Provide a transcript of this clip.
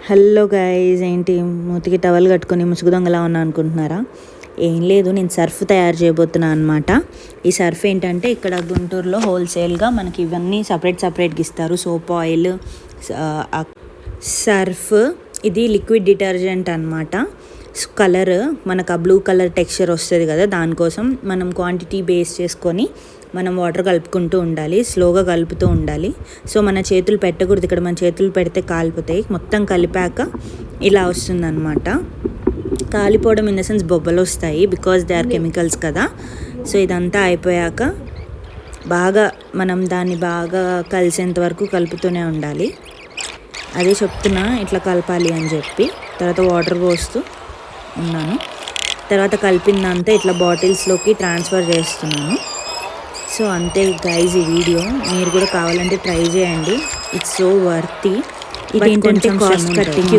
Hello guys, ఏంటి మూతికి towel కట్టుకొని ముసుగు దొంగలా ఉన్నా అనుకుంటున్నారా? ఏం లేదు, నేను సర్ఫ్ తయారు చేయబోతున్నాను అనమాట. ఈ సర్ఫ్ ఏంటంటే ఇక్కడ గుంటూరులో హోల్సేల్గా మనకి ఇవన్నీ సపరేట్గా ఇస్తారు. సోప్ ఆయిల్, సర్ఫ్, ఇది లిక్విడ్ డిటర్జెంట్ అనమాట. కలర్ మనకు ఆ బ్లూ కలర్ టెక్స్చర్ వస్తుంది కదా, దానికోసం మనం క్వాంటిటీ బేస్ చేసుకొని మనం వాటర్ కలుపుకుంటూ ఉండాలి, స్లోగా కలుపుతూ ఉండాలి. సో మన చేతులు పెట్టకూడదు, ఇక్కడ మన చేతులు పెడితే కాలిపోతాయి. మొత్తం కలిపాక ఇలా వస్తుందన్నమాట. కాలిపోవడం ఇన్ ద సెన్స్ బొబ్బలు వస్తాయి, బికాజ్ దే ఆర్ కెమికల్స్ కదా. సో ఇదంతా అయిపోయాక బాగా మనం దాన్ని బాగా కలిసేంత వరకు కలుపుతూనే ఉండాలి. అదే చెప్తున్నా, ఇట్లా కలపాలి అని చెప్పి. తర్వాత వాటర్ పోస్తూ ఉన్నాను. తర్వాత కలిపిందంతా ఇట్లా బాటిల్స్లోకి ట్రాన్స్ఫర్ చేస్తున్నాను. సో అంతే గైజ్, ఈ వీడియో మీరు కూడా కావాలంటే ట్రై చేయండి. It's so worthy. ఇది ఏంటంటే కాస్ట్ కట్టింగ్